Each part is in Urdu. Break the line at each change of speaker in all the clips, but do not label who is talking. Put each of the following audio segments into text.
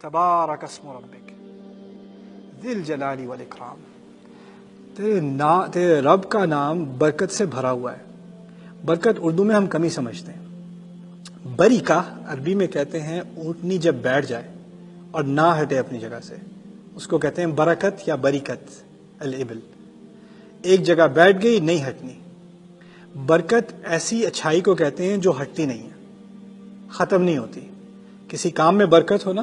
تبارک اسم ربک ذی الجلال والاکرام۔ تیرے رب کا نام برکت سے بھرا ہوا ہے۔ برکت اردو میں ہم کمی سمجھتے ہیں۔ بریکہ عربی میں کہتے ہیں اونٹنی جب بیٹھ جائے اور نہ ہٹے اپنی جگہ سے، اس کو کہتے ہیں برکت یا بریکت الابل۔ ایک جگہ بیٹھ گئی، نہیں ہٹنی۔ برکت ایسی اچھائی کو کہتے ہیں جو ہٹتی نہیں ہے، ختم نہیں ہوتی۔ کسی کام میں برکت ہونا،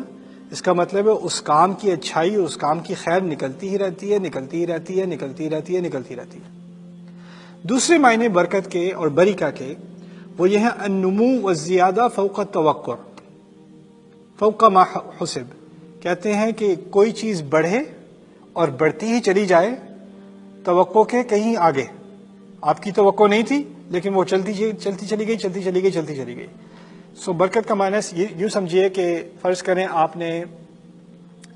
اس کا مطلب ہے اس کام کی اچھائی، اس کام کی خیر نکلتی ہی رہتی ہے، نکلتی ہی رہتی ہے، نکلتی رہتی ہے، نکلتی رہتی ہے۔ دوسرے معنی برکت کے اور بریکہ کے وہ یہ ہے النمو والزیادہ فوق التوقع، فوق ما حسب۔ کہتے ہیں کہ کوئی چیز بڑھے اور بڑھتی ہی چلی جائے توقع کے کہیں آگے۔ آپ کی توقع نہیں تھی لیکن وہ چلتی چلی گئی۔ سو برکت کا معنی یوں سمجھیے کہ فرض کریں آپ نے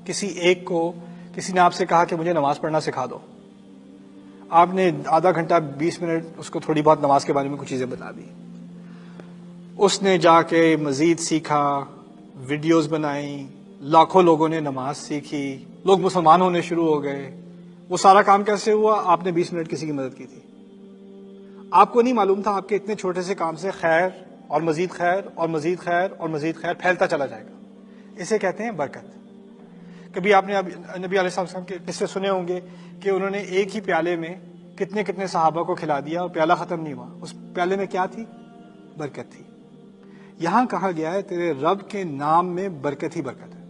کسی نے آپ سے کہا کہ مجھے نماز پڑھنا سکھا دو۔ آپ نے آدھا گھنٹہ 20 منٹ اس کو تھوڑی بہت نماز کے بارے میں کچھ چیزیں بتا دی۔ اس نے جا کے مزید سیکھا، ویڈیوز بنائیں، لاکھوں لوگوں نے نماز سیکھی، لوگ مسلمان ہونے شروع ہو گئے۔ وہ سارا کام کیسے ہوا؟ آپ نے 20 منٹ کسی کی مدد کی تھی۔ آپ کو نہیں معلوم تھا آپ کے اتنے چھوٹے سے کام سے خیر اور مزید خیر اور مزید خیر اور مزید خیر پھیلتا چلا جائے گا۔ اسے کہتے ہیں برکت۔ کبھی آپ نے نبی علیہ السلام کے قصے سنے ہوں گے کہ انہوں نے ایک ہی پیالے میں کتنے صحابہ کو کھلا دیا اور پیالہ ختم نہیں ہوا۔ اس پیالے میں کیا تھی؟ برکت تھی۔ یہاں کہا گیا ہے تیرے رب کے نام میں برکت ہی برکت ہے،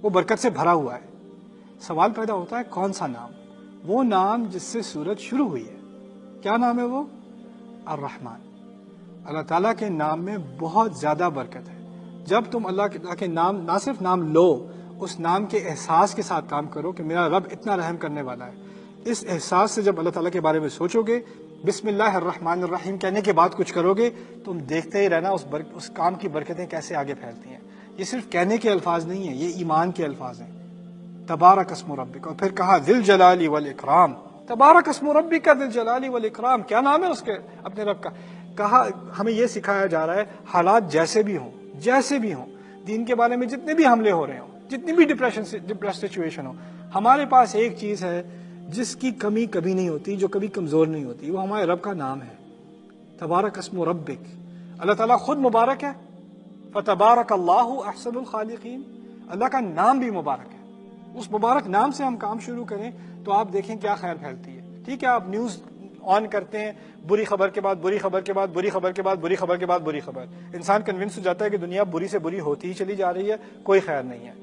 وہ برکت سے بھرا ہوا ہے۔ سوال پیدا ہوتا ہے کون سا نام؟ وہ نام جس سے سورت شروع ہوئی ہے۔ کیا نام ہے وہ؟ الرحمن۔ اللہ تعالیٰ کے نام میں بہت زیادہ برکت ہے۔ جب تم اللہ کے نام نہ صرف نام لو، اس نام کے احساس کے ساتھ کام کرو کہ میرا رب اتنا رحم کرنے والا ہے، اس احساس سے جب اللہ تعالیٰ کے بارے میں سوچو گے، بسم اللہ الرحمن الرحیم کہنے کے بعد کچھ کرو گے، تم دیکھتے ہی رہنا اس کام کی برکتیں کیسے آگے پھیلتی ہیں۔ یہ صرف کہنے کے الفاظ نہیں ہیں، یہ ایمان کے الفاظ ہیں۔ تبارک اسم ربک، اور پھر کہا ذی الجلال والاکرام۔ تبارک اسم ربک ذی الجلال والاکرام، کیا نام ہے اس کے اپنے رب کا؟ کہا ہمیں یہ سکھایا جا رہا ہے حالات جیسے بھی ہوں، دین کے بارے میں جتنے بھی حملے ہو رہے ہوں، جتنی بھی ڈپریس سچویشن ہو، ہمارے پاس ایک چیز ہے جس کی کمی کبھی نہیں ہوتی، جو کبھی کمزور نہیں ہوتی، وہ ہمارے رب کا نام ہے۔ تبارک اسم ربک، اللہ تعالیٰ خود مبارک ہے۔ فتبارک اللہ احسن الخالقین، اللہ کا نام بھی مبارک ہے۔ اس مبارک نام سے ہم کام شروع کریں تو آپ دیکھیں کیا خیر پھیلتی ہے۔ ٹھیک ہے، آپ نیوز آن کرتے ہیں، بری خبر کے بعد بری خبر کے بعد بری خبر کے بعد بری خبر کے بعد بری خبر، انسان کنونس ہو جاتا ہے کہ دنیا بری سے بری ہوتی ہی چلی جا رہی ہے، کوئی خیر نہیں ہے۔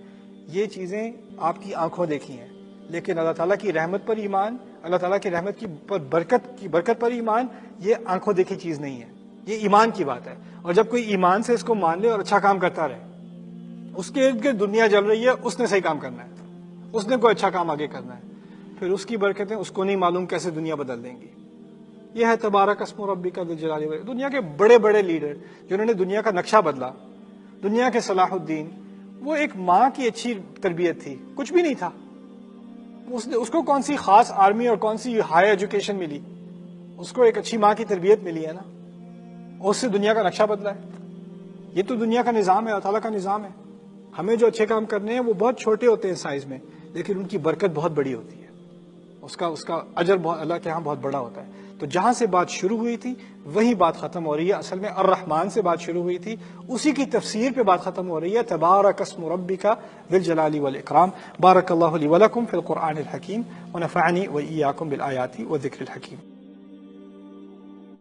یہ چیزیں آپ کی آنکھوں دیکھی ہیں، لیکن اللہ تعالیٰ کی رحمت پر ایمان، اللہ تعالیٰ کی رحمت کی برکت پر ایمان، یہ آنکھوں دیکھی چیز نہیں ہے، یہ ایمان کی بات ہے۔ اور جب کوئی ایمان سے اس کو مان لے اور اچھا کام کرتا رہے، اس کے ارد گرد دنیا جل رہی ہے، اس نے صحیح کام کرنا ہے، اس نے کوئی اچھا کام آگے کرنا ہے، پھر اس کی برکتیں اس کو نہیں معلوم کیسے دنیا بدل دیں گی۔ یہ ہے تبارک اسم ربک ذی الجلال والاکرام۔ دنیا کے بڑے لیڈر جنہوں نے دنیا کا نقشہ بدلا، دنیا کے صلاح الدین، وہ ایک ماں کی اچھی تربیت تھی، کچھ بھی نہیں تھا، اس کو کون سی خاص آرمی اور کون سی ہائی ایجوکیشن ملی؟ اس کو ایک اچھی ماں کی تربیت ملی ہے نا، اور اس سے دنیا کا نقشہ بدلا ہے۔ یہ تو دنیا کا نظام ہے، اللہ تعالیٰ کا نظام ہے۔ ہمیں جو اچھے کام کرنے ہیں وہ بہت چھوٹے ہوتے ہیں سائز میں، لیکن ان کی برکت بہت بڑی ہوتی ہے، اس کا اجر اللہ کے ہاں بہت بڑا ہوتا ہے۔ تو جہاں سے بات شروع ہوئی تھی وہی بات ختم ہو رہی ہے۔ اصل میں الرحمن سے بات شروع ہوئی تھی، اسی کی تفسیر پہ بات ختم ہو رہی ہے۔ تبارک اسم ربک ذی الجلال والاکرام۔ بارک اللہ لی ولکم فی القرآن الحکیم ونفعنی وإیاکم بالآیات والذکر الحکیم۔